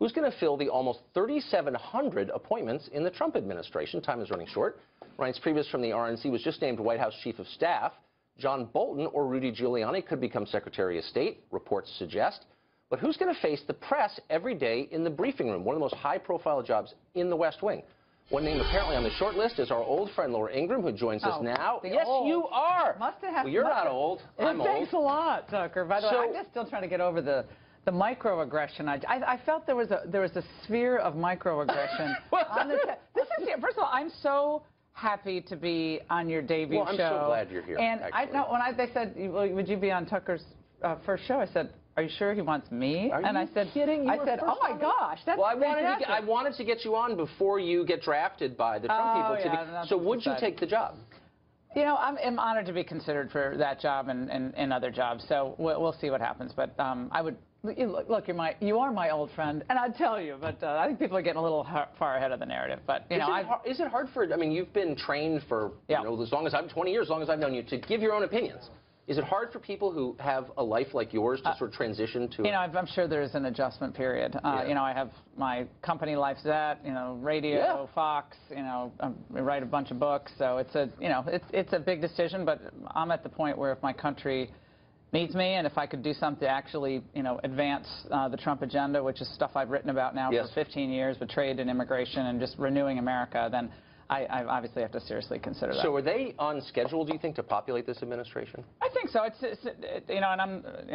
Who's going to fill the almost 3,700 appointments in the Trump administration? Time is running short. Reince Priebus from the RNC was just named White House Chief of Staff. John Bolton or Rudy Giuliani could become Secretary of State, reports suggest. But who's going to face the press every day in the briefing room, one of the most high-profile jobs in the West Wing? One name apparently on the short list is our old friend Laura Ingraham, who joins us now. Yes, old. you are. Well, you're not old. I'm old. Thanks a lot, Tucker. By the way, I'm just still trying to get over the microaggression. I felt there was a sphere of microaggression on the first of all, I'm so happy to be on your debut show. I'm so glad you're here. And they said, would you be on Tucker's first show? I said, are you sure he wants me? I said, kidding? I said, oh my gosh, that's fantastic. I wanted to get you on before you get drafted by the Trump people. So would you take the job? You know, I'm honored to be considered for that job and other jobs. So we'll see what happens. But I would. Look, you are my old friend, and I'd tell you, but I think people are getting a little far ahead of the narrative. But is it hard for? I mean, you've been trained for as long as 20 years, as long as I've known you, to give your own opinions. Is it hard for people who have a life like yours to sort of transition to? I'm sure there's an adjustment period. I have my company Life's That, radio, Fox. I write a bunch of books, so it's a big decision. But I'm at the point where if my country needs me, and if I could do something to actually, advance the Trump agenda, which is stuff I've written about now for 15 years with trade and immigration and just renewing America, then I obviously have to seriously consider that. So are they on schedule, do you think, to populate this administration? I think so. And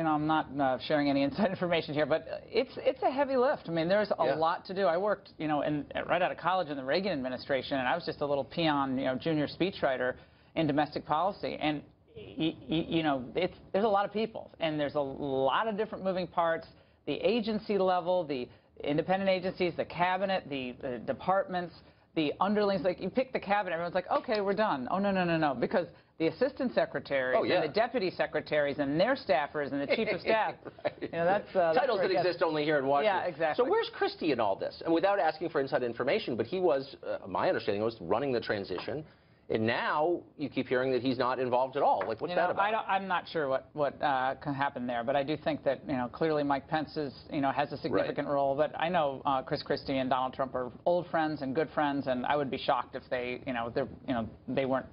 I'm not sharing any inside information here, but it's a heavy lift. I mean, there's a lot to do. I worked, right out of college in the Reagan administration, and I was just a little peon, junior speechwriter in domestic policy, and there's a lot of people, and there's a lot of different moving parts. The agency level, the independent agencies, the cabinet, the departments, the underlings. Like, you pick the cabinet, everyone's like, okay, we're done. Oh, no, because the assistant secretaries and the deputy secretaries and their staffers and the chief of staff. That's titles that exist only here in Washington. Yeah, exactly. So where's Christie in all this? And without asking for inside information, but he was, my understanding was, running the transition. And now you keep hearing that he's not involved at all. Like, what's that about? I'm not sure what can happen there, but I do think that clearly Mike Pence is has a significant role. But I know Chris Christie and Donald Trump are old friends and good friends, and I would be shocked if they they weren't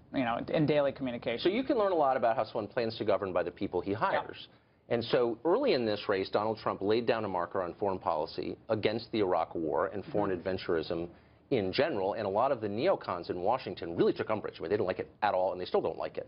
in daily communication. So you can learn a lot about how someone plans to govern by the people he hires. Yeah. And so early in this race, Donald Trump laid down a marker on foreign policy against the Iraq War and foreign adventurism in general, and a lot of the neocons in Washington really took umbrage. I mean, they didn't like it at all, and they still don't like it.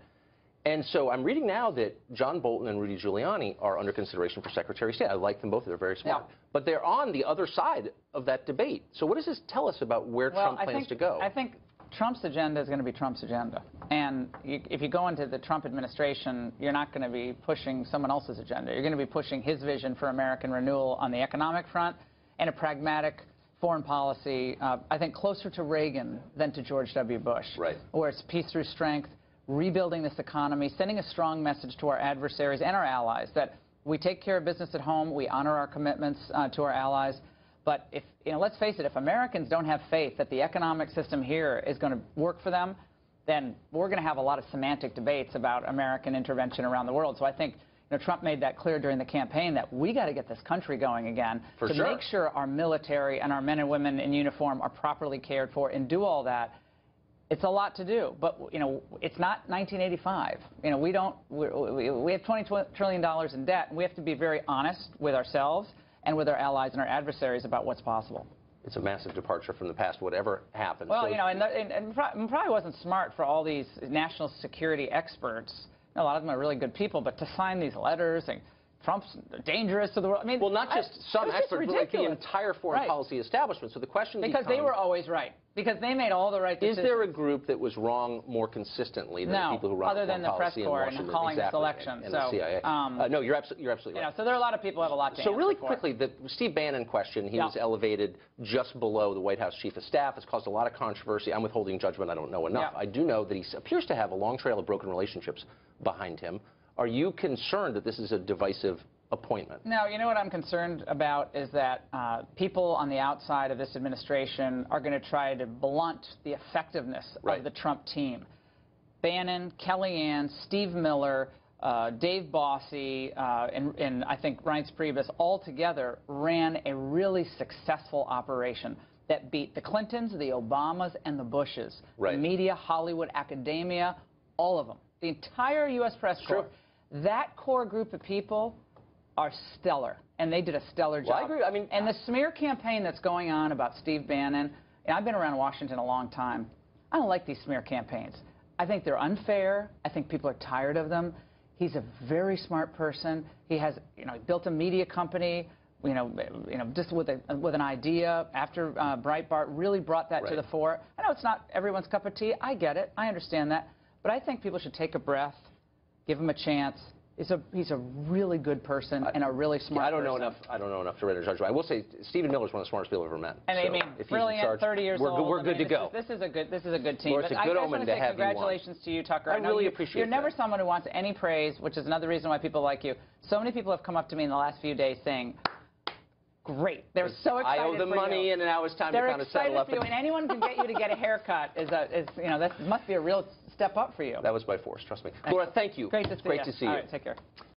And so I'm reading now that John Bolton and Rudy Giuliani are under consideration for Secretary of State. I like them both. They're very smart. Yeah. But they're on the other side of that debate. So what does this tell us about where Trump plans to go? I think Trump's agenda is going to be Trump's agenda. And if you go into the Trump administration, you're not going to be pushing someone else's agenda. You're going to be pushing his vision for American renewal on the economic front and a pragmatic foreign policy, I think, closer to Reagan than to George W. Bush, where it's peace through strength, rebuilding this economy, sending a strong message to our adversaries and our allies that we take care of business at home, we honor our commitments to our allies. But if let's face it, if Americans don't have faith that the economic system here is going to work for them, then we're going to have a lot of semantic debates about American intervention around the world. So I think Trump made that clear during the campaign that we got to get this country going again to make sure our military and our men and women in uniform are properly cared for and do all that. It's a lot to do, but it's not 1985. We have $20 trillion in debt, and we have to be very honest with ourselves and with our allies and our adversaries about what's possible. It's a massive departure from the past, whatever happens. Well, and probably wasn't smart for all these national security experts. A lot of them are really good people, but to sign these letters and Trump's dangerous to the world. I mean, well, not just some experts, but like the entire foreign policy establishment. So the question becomes, because they were always right. Because they made all the right decisions. Is there a group that was wrong more consistently than the people who run other than the press corps and calling this election? And the CIA. No, you're absolutely right. So there are a lot of people who have a lot to answer for. So really quickly, the Steve Bannon question, he was elevated just below the White House Chief of Staff. It's caused a lot of controversy. I'm withholding judgment. I don't know enough. I do know that he appears to have a long trail of broken relationships behind him. Are you concerned that this is a divisive appointment? No, you know what I'm concerned about is that people on the outside of this administration are going to try to blunt the effectiveness of the Trump team. Bannon, Kellyanne, Steve Miller, Dave Bossy, and I think Reince Priebus all together ran a really successful operation that beat the Clintons, the Obamas, and the Bushes. Right. The media, Hollywood, academia, all of them. The entire U.S. press corps. That core group of people are stellar, and they did a stellar job. Well, I agree. I mean, and the smear campaign that's going on about Steve Bannon, and I've been around Washington a long time, I don't like these smear campaigns. I think they're unfair. I think people are tired of them. He's a very smart person. He has, he built a media company, just with an idea. After Breitbart really brought that to the fore. I know it's not everyone's cup of tea. I get it. I understand that. But I think people should take a breath, give him a chance. He's a really good person and a really smart person. I don't know enough to render judgment. I will say Stephen Miller's one of the smartest people I've ever met. And brilliant, 30 years old. We're good to go. This is a good team. Well, it's a good omen to have you on. Congratulations to you, Tucker. I really appreciate that. You're never someone who wants any praise, which is another reason why people like you. So many people have come up to me in the last few days saying, great. They're so excited. I owe them money, and now it's time to kind of settle up. They're excited for you, and anyone can get you to get a haircut. That must be a real step up for you. That was by force, trust me. Laura, thank you. Great to see you. Great to see you. All right, take care.